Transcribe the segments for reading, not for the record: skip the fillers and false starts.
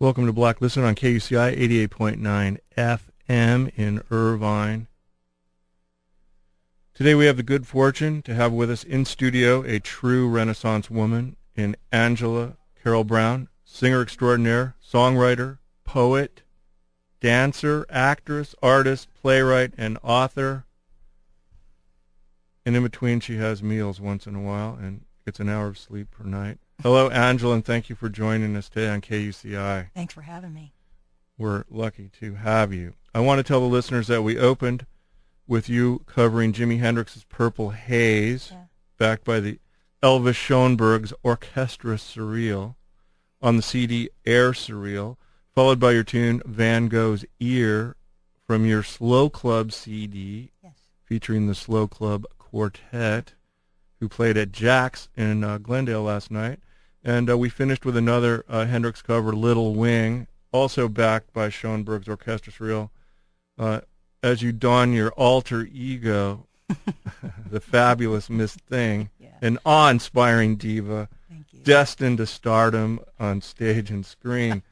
Welcome to Blacklisted on KUCI 88.9 FM in Irvine. Today we have the good fortune to have with us in studio a true Renaissance woman in Angela Carole Brown, singer extraordinaire, songwriter, poet, dancer, actress, artist, playwright, and author. And in between she has meals once in a while and gets an hour of sleep per night. Hello, Angela, and thank you for joining us today on KUCI. Thanks for having me. We're lucky to have you. I want to tell the listeners that we opened with you covering Jimi Hendrix's Purple Haze, backed by the Elvis Schoenberg's Orchestra Surreal on the CD Air Surreal, followed by your tune Van Gogh's Ear from your Slow Club CD, featuring the Slow Club Quartet, who played at Jack's in Glendale last night. And we finished with another Hendrix cover, Little Wing, also backed by Schoenberg's Orchestra Surreal, as you don your alter ego, the fabulous Miss Thing, an awe-inspiring diva, destined to stardom on stage and screen.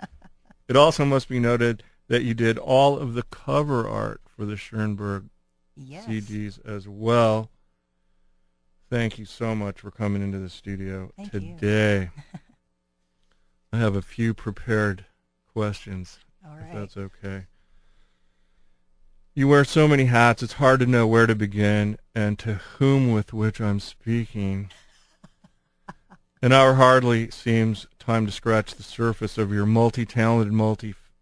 It also must be noted that you did all of the cover art for the Schoenberg CDs as well. Thank you so much for coming into the studio today. I have a few prepared questions, if that's okay. You wear so many hats, it's hard to know where to begin and to whom with which I'm speaking. An hour hardly seems time to scratch the surface of your multi-talented,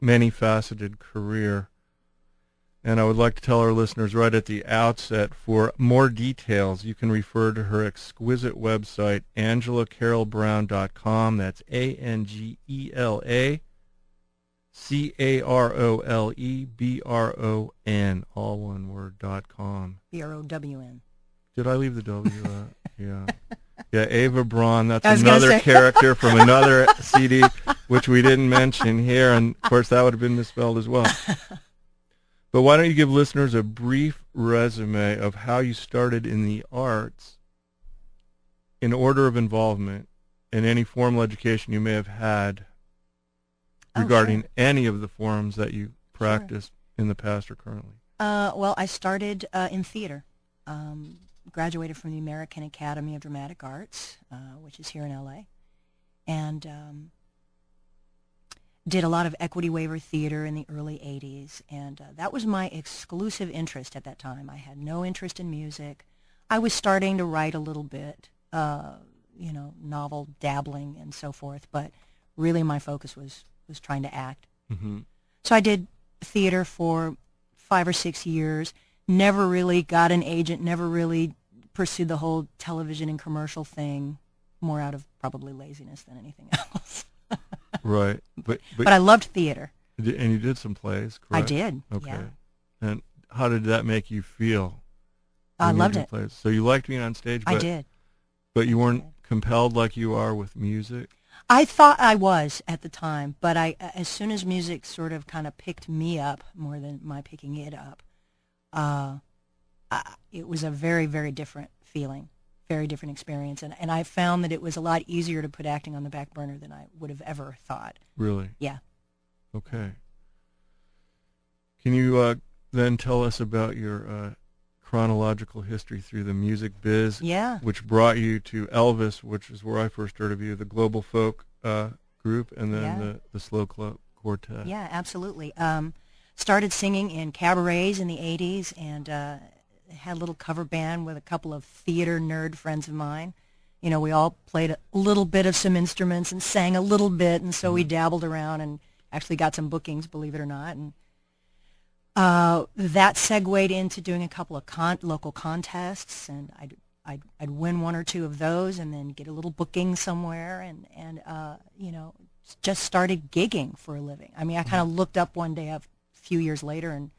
many-faceted career. And I would like to tell our listeners right at the outset, for more details, you can refer to her exquisite website, angelacarolebrown.com. That's AngelaCarolebron, all one word, .com. BROWN. Did I leave the W out? Yeah. Yeah, Ava Braun, that's another character from another CD, which we didn't mention here, and, of course, that would have been misspelled as well. But why don't you give listeners a brief resume of how you started in the arts in order of involvement in any formal education you may have had regarding any of the forms that you practiced in the past or currently? Well, I started in theater. Graduated from the American Academy of Dramatic Arts, which is here in L.A., and did a lot of equity waiver theater in the early 80s, and that was my exclusive interest at that time. I had no interest in music. I was starting to write a little bit, novel dabbling and so forth, but really my focus was trying to act. Mm-hmm. So I did theater for 5 or 6 years, never really got an agent, never really pursued the whole television and commercial thing, more out of probably laziness than anything else. Right. But I loved theater. And you did some plays, correct? I did, Okay. And how did that make you feel? I loved it. Plays? So you liked being on stage? I did. But you weren't compelled like you are with music? I thought I was at the time, but as soon as music sort of kind of picked me up, more than my picking it up, it was a very, very different feeling. Very different experience, and I found that it was a lot easier to put acting on the back burner than I would have ever thought. Really? Yeah. Okay. Can you then tell us about your chronological history through the music biz? Yeah. Which brought you to Elvis, which is where I first heard of you, the Global Folk group, and then the Slow Club Quartet. Yeah, absolutely. Started singing in cabarets in the 80s, and had a little cover band with a couple of theater nerd friends of mine. You know, we all played a little bit of some instruments and sang a little bit, and so we dabbled around and actually got some bookings, believe it or not. And that segued into doing a couple of local contests, and I'd win one or two of those and then get a little booking somewhere, and just started gigging for a living. I mean, I kind of looked up one day a few years later and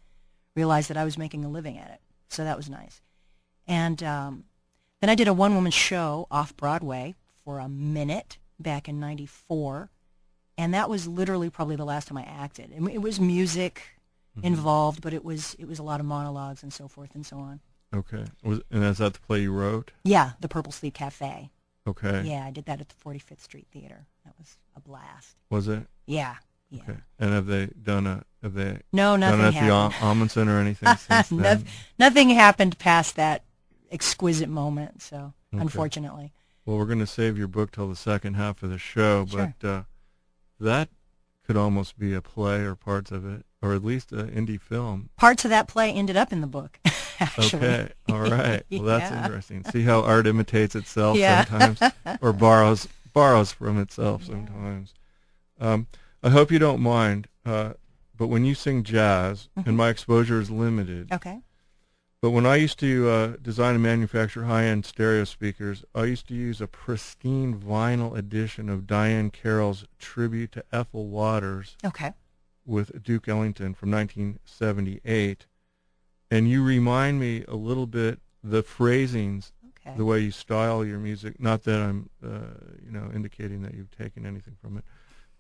realized that I was making a living at it. So that was nice. And then I did a one-woman show off-Broadway for a minute back in '94, and that was literally probably the last time I acted. I mean, it was music involved, but it was a lot of monologues and so forth and so on. Okay. And is that the play you wrote? Yeah, The Purple Sleep Cafe. Okay. Yeah, I did that at the 45th Street Theater. That was a blast. Was it? Yeah. Yeah. Okay. And have they done No, nothing done it at happened. the Amundsen or anything since then? Nothing happened past that exquisite moment, so Okay. unfortunately. Well, we're going to save your book till the second half of the show, Sure. but that could almost be a play or parts of it, or at least an indie film. Parts of that play ended up in the book, actually. Okay, all right. Well, that's Yeah. interesting. See how art imitates itself Yeah. sometimes, or borrows from itself sometimes. I hope you don't mind, but when you sing jazz, and my exposure is limited, Okay. but when I used to design and manufacture high-end stereo speakers, I used to use a pristine vinyl edition of Diane Carroll's Tribute to Ethel Waters Okay. with Duke Ellington from 1978. And you remind me a little bit, the phrasings, Okay. the way you style your music, not that I'm indicating that you've taken anything from it,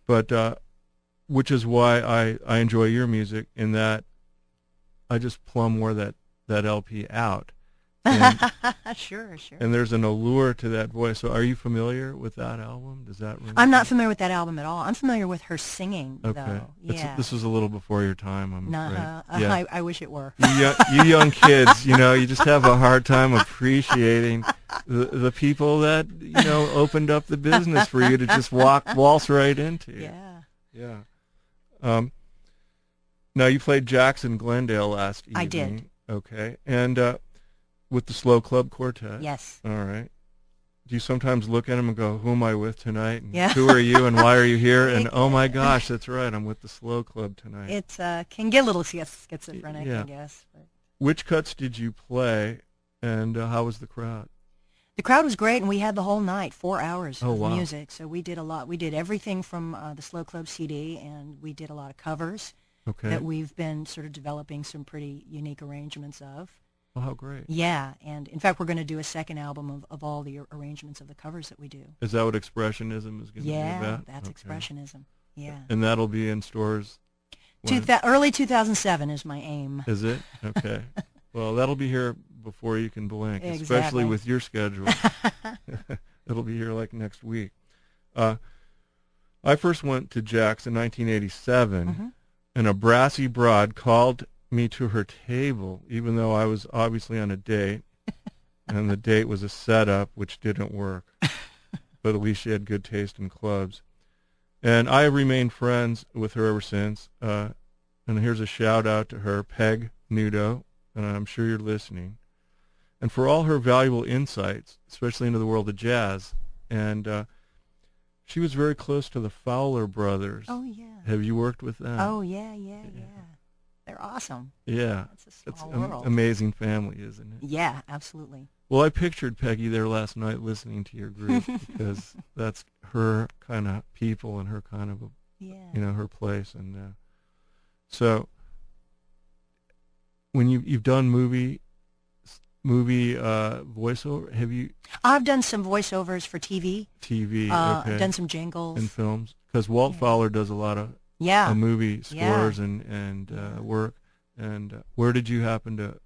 but which is why I enjoy your music, in that I just plumb wore that LP out. And, Sure. and there's an allure to that voice. So are you familiar with that album? Does that ring? I'm not familiar with that album at all. I'm familiar with her singing, Okay. though. Yeah. This was a little before your time, I'm afraid. Yeah. I wish it were. You young kids, you just have a hard time appreciating the people that, opened up the business for you to just waltz right into. Yeah. Yeah. Now, you played Jackson Glendale last evening. I did. Okay. And with the Slow Club Quartet. Yes. All right. Do you sometimes look at them and go, who am I with tonight? And Yeah. who are you and why are you here? And, oh, my gosh, that's right, I'm with the Slow Club tonight. It's can get a little schizophrenic, Yeah. I guess. But Which cuts did you play, and how was the crowd? the crowd was great, and we had the whole night, 4 hours Oh, of wow. music. So we did a lot. We did everything from the Slow Club CD, and we did a lot of covers Okay. that we've been sort of developing some pretty unique arrangements of. Oh, how great. Yeah, and in fact, we're going to do a second album of all the arrangements of the covers that we do. Is that what Expressionism is going to be Yeah, about? that's Okay. Expressionism. Yeah. And that'll be in stores when? Early 2007 is my aim. Is it? Okay. Well, that'll be here before you can blink, especially Exactly. with your schedule. It'll be here like next week. I first went to Jack's in 1987, Mm-hmm. and a brassy broad called me to her table, even though I was obviously on a date, and the date was a setup, which didn't work. But at least she had good taste in clubs. And I have remained friends with her ever since. And here's a shout out to her, Peg Nudo, and I'm sure you're listening. And for all her valuable insights, especially into the world of jazz. And she was very close to the Fowler brothers. Oh, yeah. Have you worked with them? Oh, yeah. They're awesome. Yeah. It's a It's small an world. amazing family, isn't it? Yeah, absolutely. Well, I pictured Peggy there last night listening to your group because that's her kind of people and her kind of, Yeah. her place. And so when you've done movie voiceover, have you I've done some voiceovers for TV. TV? I've Okay. done some jingles. And films, because Walt Yeah. Fowler does a lot of Yeah. movie scores Yeah. and Yeah. work. And where did you happen to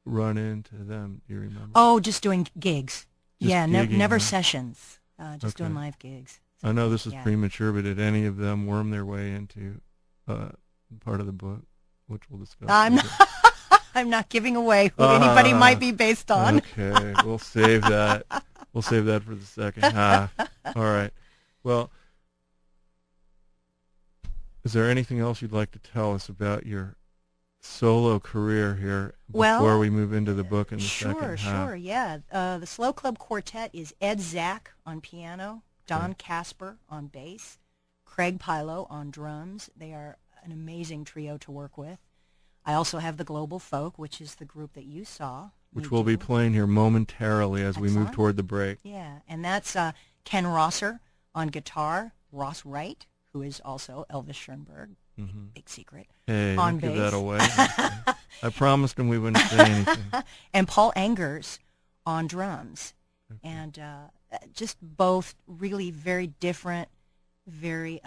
run into them? Do you remember? Oh, just doing gigs. Just Yeah, gigging, never huh? sessions. Just doing Okay. live gigs. I know this is Yeah. premature, but did any of them worm their way into part of the book, which we'll discuss? I'm later? not, I'm not giving away who anybody might be based on. Okay, we'll save that. We'll save that for the second half. All right. Well, is there anything else you'd like to tell us about your solo career here before we move into the book in the second half? Sure, yeah. The Slow Club Quartet is Ed Zach on piano, Don Casper on bass, Craig Pilo on drums. They are an amazing trio to work with. I also have the Global Folk, which is the group that you saw. Which we'll be playing here momentarily as we move Excellent. toward the break. Yeah, and that's Ken Rosser on guitar, Ross Wright, who is also Elvis Schoenberg, big secret, Hey, on don't give bass. that away. I promised him we wouldn't say anything. and Paul Angers on drums. Okay. And just both really very different, very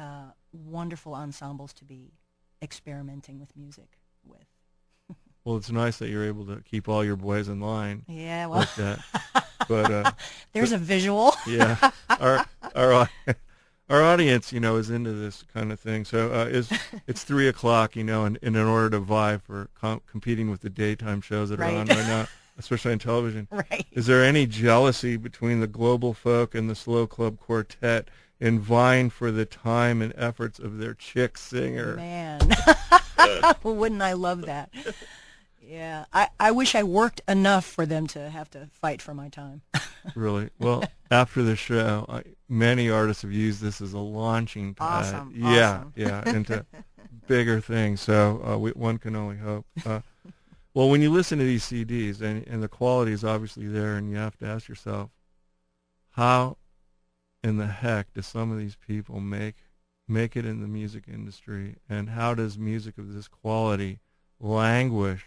wonderful ensembles to be experimenting with music with. Well, it's nice that you're able to keep all your boys in line Yeah, well, like that. But there's a visual. yeah, our audience, is into this kind of thing. So it's 3 o'clock, and in order to vie for competing with the daytime shows that are on right now, especially on television. Right. Is there any jealousy between the Global Folk and the Slow Club Quartet in vying for the time and efforts of their chick singer? Man, wouldn't I love that? Yeah, I wish I worked enough for them to have to fight for my time. Really? Well, after the show, many artists have used this as a launching pad. Awesome. Yeah, into bigger things. So one can only hope. Well, when you listen to these CDs, and the quality is obviously there, and you have to ask yourself, how in the heck do some of these people make it in the music industry, and how does music of this quality languish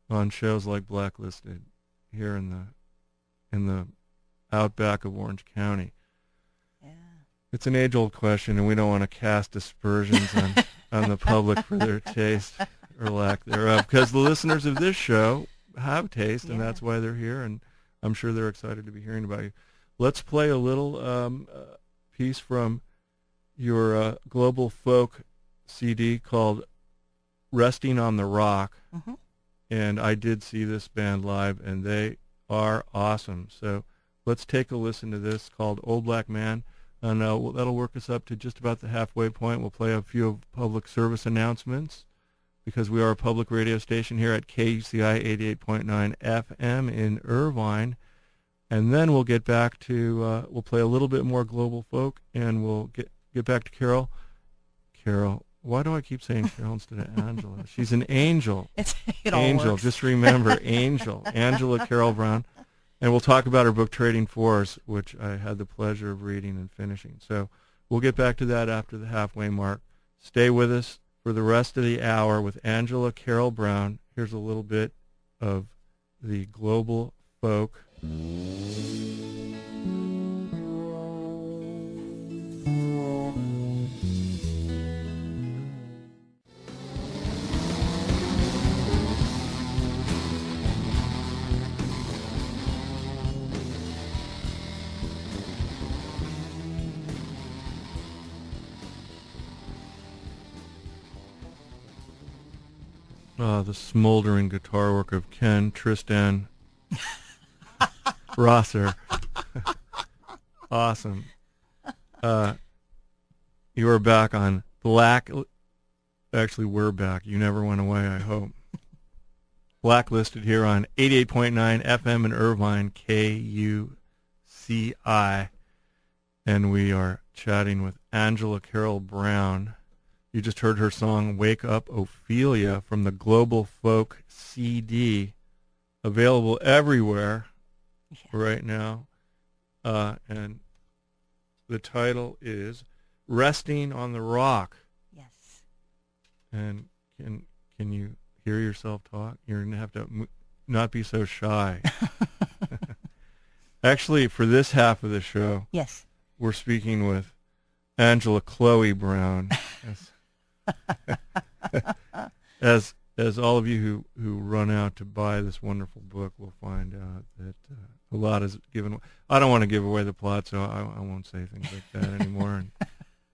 on shows like Blacklisted here in the outback of Orange County? Yeah. It's an age-old question, and we don't want to cast aspersions on the public for their taste or lack thereof, because the listeners of this show have taste, and that's why they're here, and I'm sure they're excited to be hearing about you. Let's play a little piece from your Global Folk CD called Resting on the Rock. Mm-hmm. And I did see this band live, and they are awesome. So let's take a listen to this called Old Black Man, and that'll work us up to just about the halfway point. We'll play a few public service announcements, because we are a public radio station here at KUCI 88.9 FM in Irvine. And then we'll get back to, we'll play a little bit more Global Folk, and we'll get back to Carole. Carole. Why do I keep saying Carole instead of Angela? She's an angel. It Angel, all works. just remember, Angel. Angela Carole Brown. And we'll talk about her book, Trading Force, which I had the pleasure of reading and finishing. So we'll get back to that after the halfway mark. Stay with us for the rest of the hour with Angela Carole Brown. Here's a little bit of the Global Folk. The smoldering guitar work of Ken Tristan Rosser. Awesome. You are back on Actually, we're back. You never went away, I hope. Blacklisted here on 88.9 FM in Irvine, KUCI. And we are chatting with Angela Carole Brown. You just heard her song, Wake Up Ophelia, from the Global Folk CD, available everywhere right now. And the title is Resting on the Rock. Yes. And can you hear yourself talk? You're going to have to not be so shy. Actually, for this half of the show, yes, we're speaking with Angela Chloe Brown. As all of you who run out to buy this wonderful book will find out that a lot is given. I don't want to give away the plot, so I won't say things like that anymore.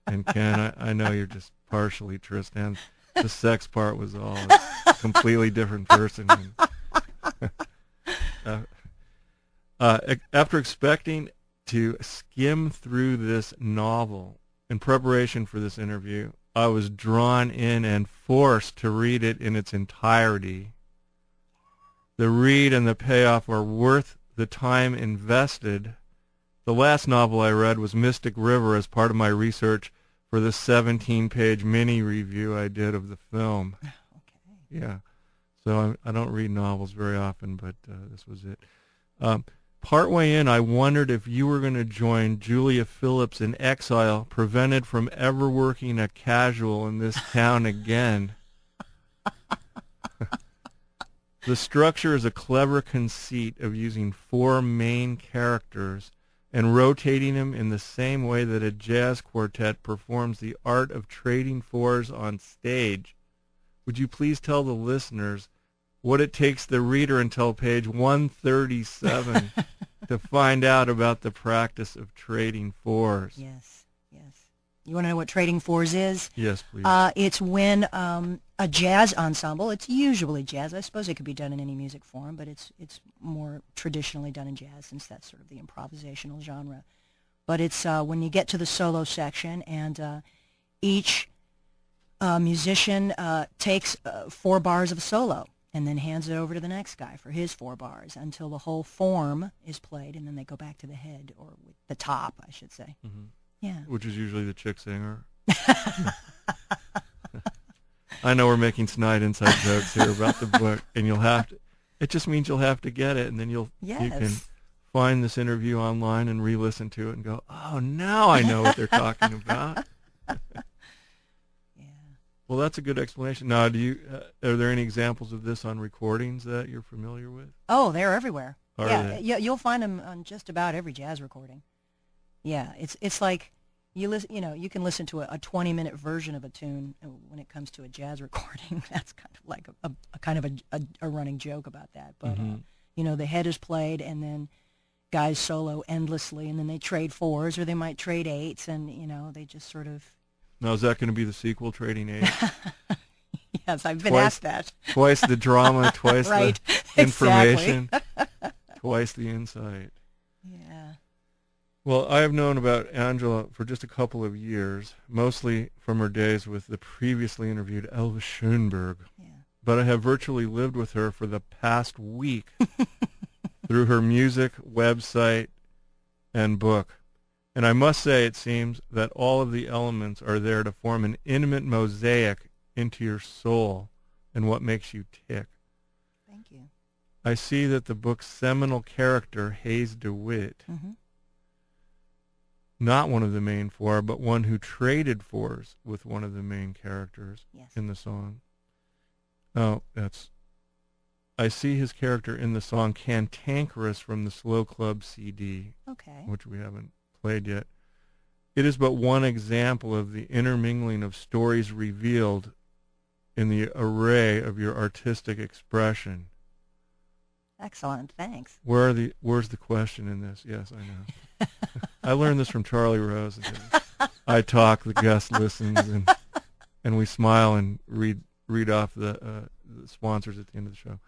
And Ken, I know you're just partially Tristan. The sex part was all a completely different person. After expecting to skim through this novel in preparation for this interview, I was drawn in and forced to read it in its entirety. The read and the payoff are worth the time invested. The last novel I read was Mystic River as part of my research for the 17-page mini review I did of the film. Okay. Yeah. So I don't read novels very often, but this was it. Partway in, I wondered if you were going to join Julia Phillips in exile, prevented from ever working a casual in this town again. The structure is a clever conceit of using 4 main characters and rotating them in the same way that a jazz quartet performs the art of trading fours on stage. Would you please tell the listeners what it takes the reader until page 137 to find out about the practice of trading fours? Yes. Yes. You want to know what trading fours is? Yes, please. It's when a jazz ensemble, it's usually jazz. I suppose it could be done in any music form, but it's more traditionally done in jazz since that's sort of the improvisational genre. But it's when you get to the solo section and each musician takes 4 bars of a solo and then hands it over to the next guy for his 4 bars until the whole form is played, and then they go back to the head, or the top, I should say. Mm-hmm. Yeah. Which is usually the chick singer. I know we're making snide inside jokes here about the book, and you'll have to. It just means you'll have to get it, and then you can find this interview online and re-listen to it and go, oh, now I know what they're talking about. Well, that's a good explanation. Now, are there any examples of this on recordings that you're familiar with? Oh, they're everywhere. Are they? Yeah, you'll find them on just about every jazz recording. Yeah, it's like you can listen to a 20-minute version of a tune when it comes to a jazz recording. That's kind of like a running joke about that. But the head is played, and then guys solo endlessly, and then they trade 4s, or they might trade 8s, and they just sort of. Now, is that going to be the sequel, Trading 8? Yes, I've been asked that. Twice the drama, twice right, the information, twice the insight. Yeah. Well, I have known about Angela for just a couple of years, mostly from her days with the previously interviewed Elvis Schoenberg. Yeah. But I have virtually lived with her for the past week through her music, website, and book. And I must say, it seems that all of the elements are there to form an intimate mosaic into your soul and what makes you tick. Thank you. I see that the book's seminal character, Hayes DeWitt, not one of the main 4, but one who traded 4s with one of the main characters in the song. Oh, I see his character in the song Cantankerous from the Slow Club CD, which we haven't played yet. It is but one example of the intermingling of stories revealed in the array of your artistic expression. Excellent, thanks. Where's the question in this? Yes, I know. I learned this from Charlie Rose. I talk, the guest listens, and we smile and read off the sponsors at the end of the show.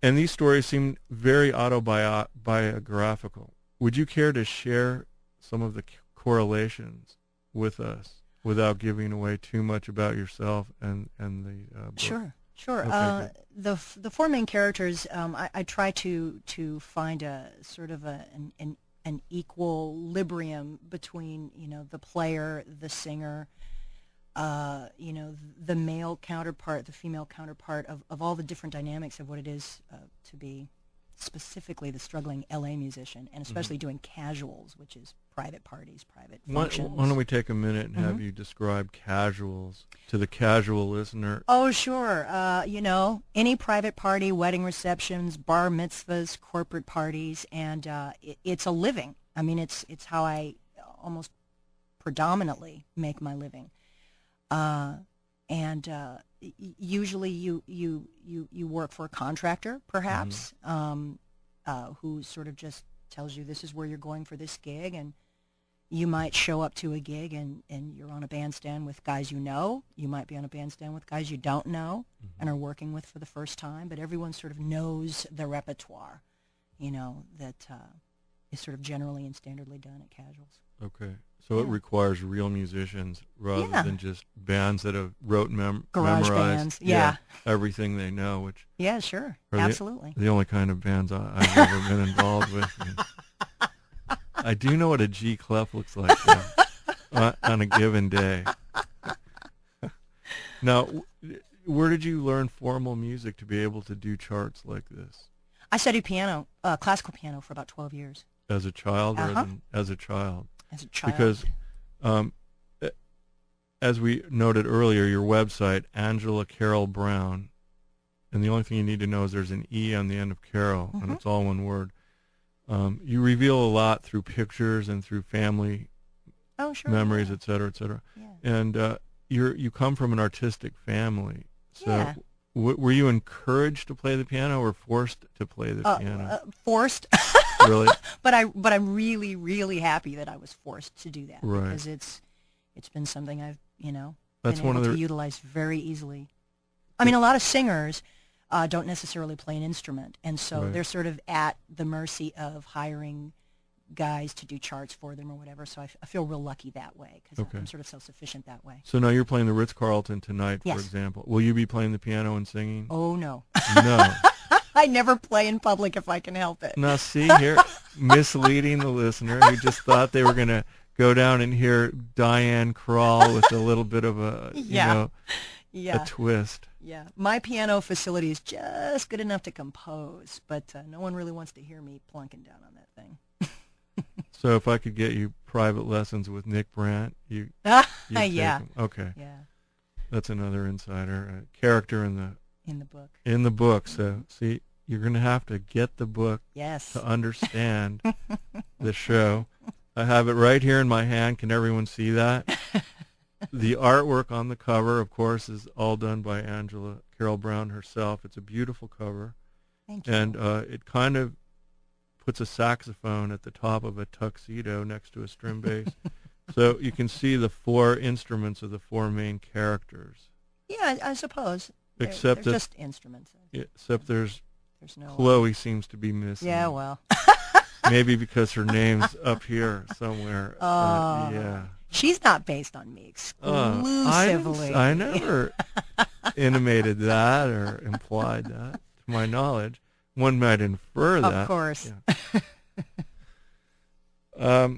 And these stories seem very autobiographical. Would you care to share some of the correlations with us without giving away too much about yourself and the book? Sure. Okay, the 4 main characters, I try to find a sort of an equilibrium between the player, the singer, the male counterpart, the female counterpart of all the different dynamics of what it is to be specifically the struggling LA musician, and especially doing casuals, which is private parties, private functions. Why don't we take a minute and have you describe casuals to the casual listener? Oh, sure. Any private party, wedding receptions, bar mitzvahs, corporate parties, and it's a living. I mean, it's how I almost predominantly make my living. Usually you work for a contractor, perhaps, who sort of just tells you this is where you're going for this gig, and you might show up to a gig and you're on a bandstand with guys you know. You might be on a bandstand with guys you don't know and are working with for the first time, but everyone sort of knows the repertoire, that is sort of generally and standardly done at casuals. Okay. So it requires real musicians rather than just bands that have memorized bands. Everything they know, which sure, absolutely. The only kind of bands I've ever been involved with. I do know what a G clef looks like on a given day. Now, where did you learn formal music to be able to do charts like this? I studied piano, classical piano, for about 12 years. As a child, or as a child? As a child. Because, as we noted earlier, your website, Angela Carole Brown, and the only thing you need to know is there's an E on the end of Carole, and it's all one word. You reveal a lot through pictures and through family memories, et cetera, et cetera. Yeah. And you come from an artistic family. So Were you encouraged to play the piano or forced to play the piano? Forced. Really? But I'm really, really happy that I was forced to do that. Right. Because it's been something I've, That's been one able of to utilize very easily. I mean, a lot of singers don't necessarily play an instrument, and so Right. they're sort of at the mercy of hiring guys to do charts for them or whatever. So I feel real lucky that way because Okay. I'm sort of self-sufficient that way. So now you're playing the Ritz-Carlton tonight, for Yes. example. Will you be playing the piano and singing? Oh, no. No. I never play in public if I can help it. Now, see here, misleading the listener who just thought they were going to go down and hear Diane Krall with a little bit of a, Yeah. a twist. Yeah. My piano facility is just good enough to compose, but no one really wants to hear me plunking down on that thing. So if I could get you private lessons with Nick Brandt, you'd take Yeah. him. Okay. Yeah. That's another insider, character in the book. In the book. So, see, you're going to have to get the book Yes. to understand the show. I have it right here in my hand. Can everyone see that? The artwork on the cover, of course, is all done by Angela Carole Brown herself. It's a beautiful cover. Thank you. And it kind of puts a saxophone at the top of a tuxedo next to a string bass. So you can see the four instruments of the four main characters. Yeah, I suppose. Except they're that, just instruments. except there's no Chloe seems to be missing. Yeah, well. Maybe because her name's up here somewhere. Yeah. She's not based on me exclusively. I never intimated that or implied that, to my knowledge. One might infer that. Of course. Yeah.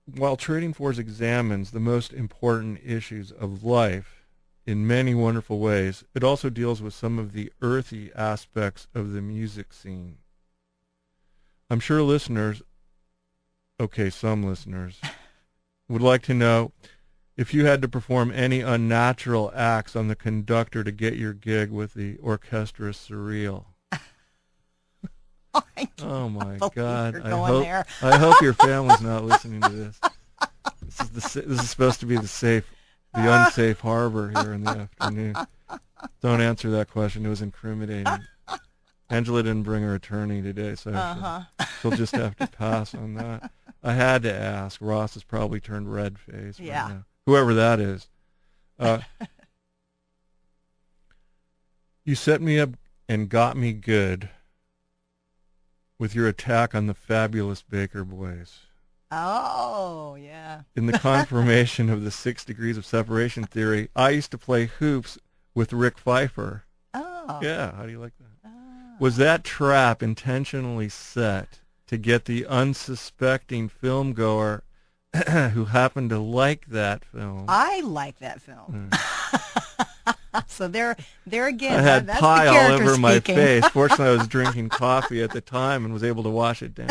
While Trading Fours examines the most important issues of life in many wonderful ways, it also deals with some of the earthy aspects of the music scene. I'm sure some listeners, would like to know if you had to perform any unnatural acts on the conductor to get your gig with the Orchestra Surreal. Oh my God! I hope your family's not listening to this. This is supposed to be the unsafe harbor here in the afternoon. Don't answer that question. It was incriminating. Angela didn't bring her attorney today, so she'll just have to pass on that. I had to ask. Ross has probably turned red-faced right now. Whoever that is. You set me up and got me good with your attack on the fabulous Baker Boys. Oh, yeah. In the confirmation of the 6 degrees of separation theory, I used to play hoops with Rick Pfeiffer. Oh. Yeah, how do you like that? Oh. Was that trap intentionally set to get the unsuspecting film goer who happened to like that film? I like that film. So there again, I had that's pie the all over my speaking. face. Fortunately, I was drinking coffee at the time and was able to wash it down.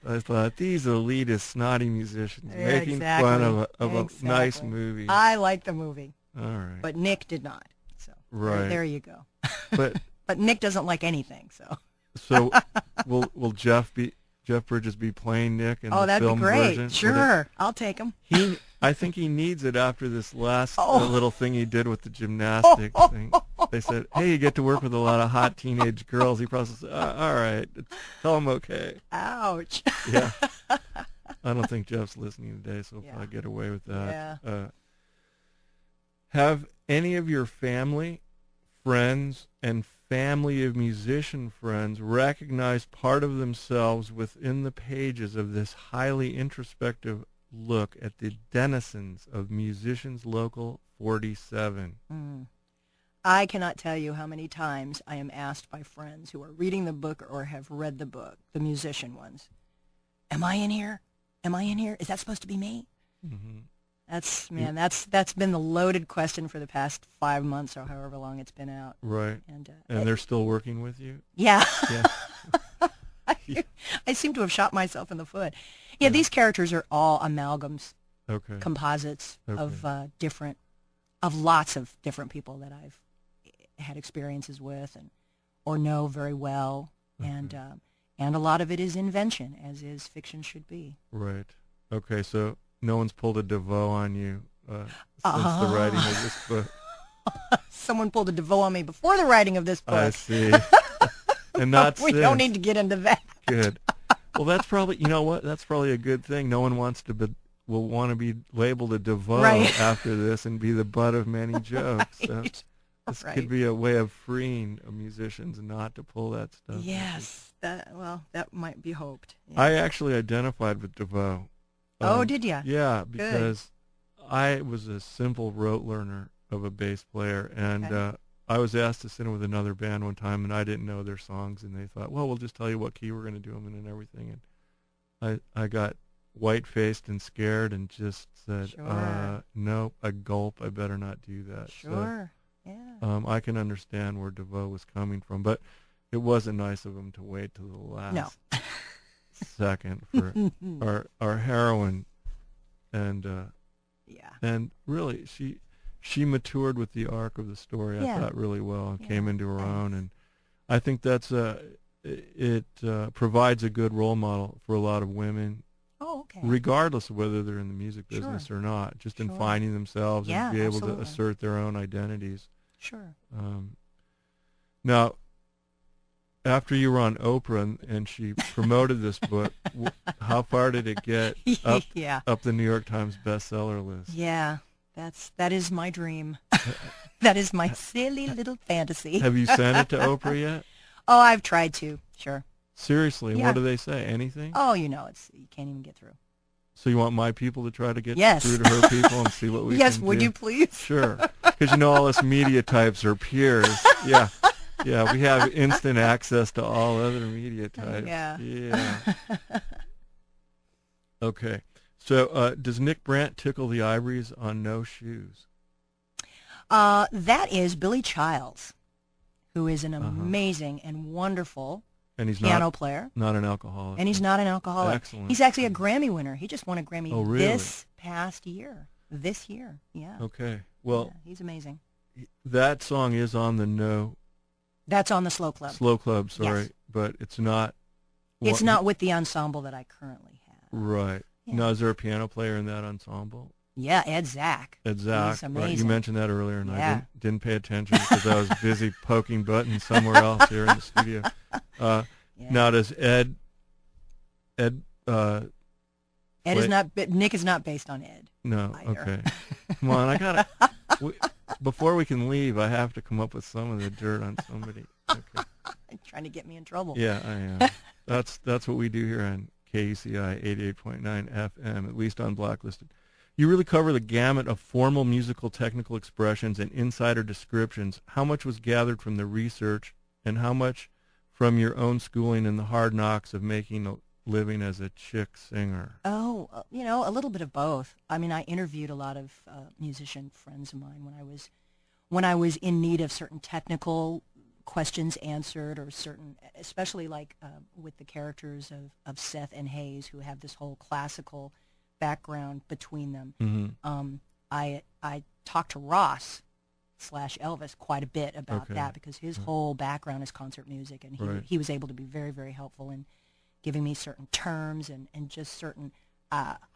I thought, these elitist, snotty musicians making fun of a nice movie. I like the movie. All right. But Nick did not. So right. There you go. But Nick doesn't like anything. So will Jeff Bridges be playing Nick in the film version? Oh, that'd be great. Sure. I'll take him. I think he needs it after this last little thing he did with the gymnastics thing. They said, hey, you get to work with a lot of hot teenage girls. He probably said, all right, tell him okay. Ouch. Yeah. I don't think Jeff's listening today, so he'll probably get away with that. Yeah. Have any of your family, friends, and family of musician friends recognized part of themselves within the pages of this highly introspective look at the denizens of Musicians Local 47? I cannot tell you how many times I am asked by friends who are reading the book or have read the book, the musician ones, am I in here? Am I in here? Is that supposed to be me? Mm-hmm. That's been the loaded question for the past 5 months or however long it's been out. Right. And they're still working with you? Yeah. Yeah. I seem to have shot myself in the foot. Yeah, these characters are all amalgams, composites of lots of different people that I've had experiences with or know very well, and a lot of it is invention, as is fiction should be. Right. Okay, so no one's pulled a DeVoe on you since the writing of this book. Someone pulled a DeVoe on me before the writing of this book. I see. And not we don't need to get into that. Good. Well, that's probably, you know what? That's probably a good thing. No one will want to be labeled a DeVoe after this and be the butt of many jokes. Right. So this could be a way of freeing musicians not to pull that stuff. Yes. That might be hoped. Yeah. I actually identified with DeVoe. Oh, did you? Yeah, because I was a simple rote learner of a bass player, and I was asked to sit in with another band one time, and I didn't know their songs, and they thought, well, we'll just tell you what key we're going to do them in and everything. And I got white-faced and scared and just said, nope, a gulp, I better not do that. Sure, I can understand where DeVoe was coming from, but it wasn't nice of him to wait till the last second for our heroine. And really, she matured with the arc of the story, I thought, really well, and came into her own. And I think that's it provides a good role model for a lot of women, regardless of whether they're in the music business or not, just in finding themselves and be able to assert their own identities. Sure. Now, after you were on Oprah and she promoted this book, how far did it get up the New York Times bestseller list? Yeah. That is my dream. That is my silly little fantasy. Have you sent it to Oprah yet? Oh, I've tried to. Sure. Seriously, what do they say? Anything? Oh, you can't even get through. So you want my people to try to get through to her people and see what we can do? Yes, would you please? Sure. Because all us media types are peers. Yeah. Yeah, we have instant access to all other media types. Yeah. Okay. So does Nick Brandt tickle the ivories on No Shoes? That is Billy Childs, who is an amazing and wonderful piano player. Not an alcoholic. And he's not an alcoholic. Excellent. He's actually a Grammy winner. He just won a Grammy really? this past year. This year, yeah. Okay. Well, he's amazing. That song is on the That's on the Slow Club. Slow Club, sorry. Yes. But it's not. It's not with the ensemble that I currently have. Right. Yeah. Now, is there a piano player in that ensemble? Yeah, Ed Zach. Ed Zach. He's amazing. Right. You mentioned that earlier, and I didn't pay attention because I was busy poking buttons somewhere else here in the studio. Now, does Ed is not. Nick is not based on Ed. No. Either. Okay. Come on, before we can leave, I have to come up with some of the dirt on somebody. Okay. Trying to get me in trouble. Yeah, I am. That's what we do here on KUCI 88.9 FM, at least on Blacklisted. You really cover the gamut of formal musical technical expressions and insider descriptions. How much was gathered from the research, and how much from your own schooling and the hard knocks of making a living as a chick singer? Oh, a little bit of both. I mean, I interviewed a lot of musician friends of mine when I was in need of certain technical questions answered, or certain, especially like with the characters of Seth and Hayes, who have this whole classical background between them. Mm-hmm. I talked to Ross / Elvis quite a bit about that, because his whole background is concert music, and he was able to be very, very helpful in giving me certain terms and just certain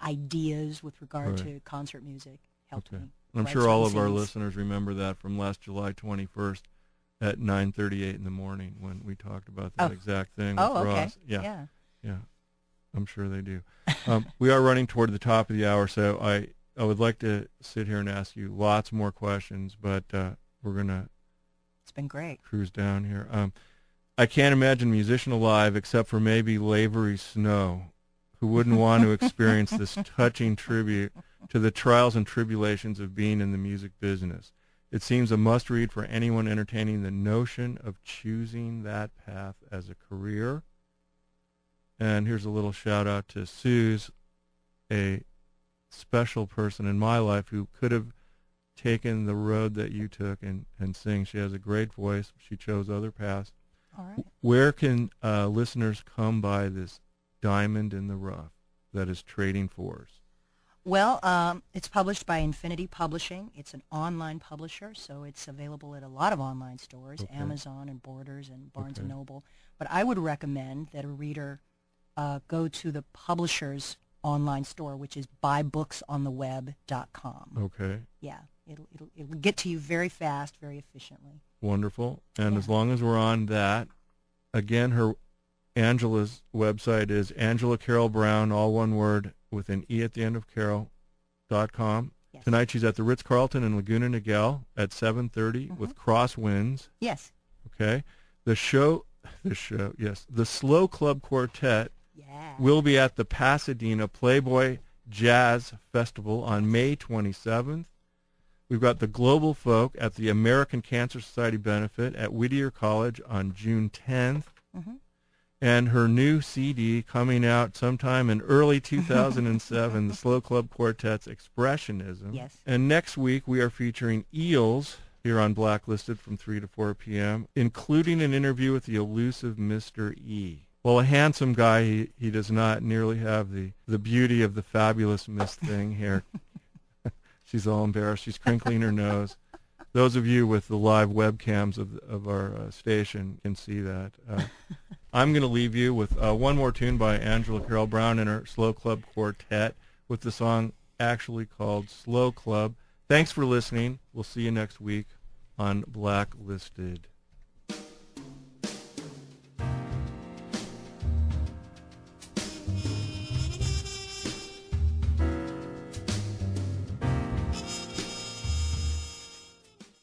ideas with regard to concert music. Helped me. I'm sure all of our listeners remember that from last July 21st at 9:38 in the morning when we talked about that exact thing with Ross. Yeah. I'm sure they do. We are running toward the top of the hour, so I would like to sit here and ask you lots more questions, but we're going to It's been great. Cruise down here. I can't imagine a musician alive except for maybe Lavery Snow, who wouldn't want to experience this touching tribute to the trials and tribulations of being in the music business. It seems a must-read for anyone entertaining the notion of choosing that path as a career. And here's a little shout-out to Suze, a special person in my life who could have taken the road that you took and sing. She has a great voice. She chose other paths. All right. Where can listeners come by this diamond in the rough that is Trading Fours? Well, it's published by Infinity Publishing. It's an online publisher, so it's available at a lot of online stores, Amazon and Borders and Barnes & Noble. But I would recommend that a reader go to the publisher's online store, which is buybooksontheweb.com. Okay. Yeah, it'll get to you very fast, very efficiently. Wonderful. And as long as we're on that, again, Angela's website is Angela Carole Brown, all one word, with an E at the end of Carole.com. Yes. Tonight she's at the Ritz-Carlton in Laguna Niguel at 7:30 with Crosswinds. Yes. Okay. The Slow Club Quartet will be at the Pasadena Playboy Jazz Festival on May 27th. We've got the Global Folk at the American Cancer Society Benefit at Whittier College on June 10th. And her new CD coming out sometime in early 2007, the Slow Club Quartet's Expressionism. Yes. And next week we are featuring Eels here on Blacklisted from 3 to 4 p.m., including an interview with the elusive Mr. E. Well, a handsome guy, he does not nearly have the beauty of the fabulous Miss Thing here. She's all embarrassed. She's crinkling her nose. Those of you with the live webcams of our station can see that. I'm going to leave you with one more tune by Angela Carole Brown and her Slow Club Quartet with the song actually called Slow Club. Thanks for listening. We'll see you next week on Blacklisted.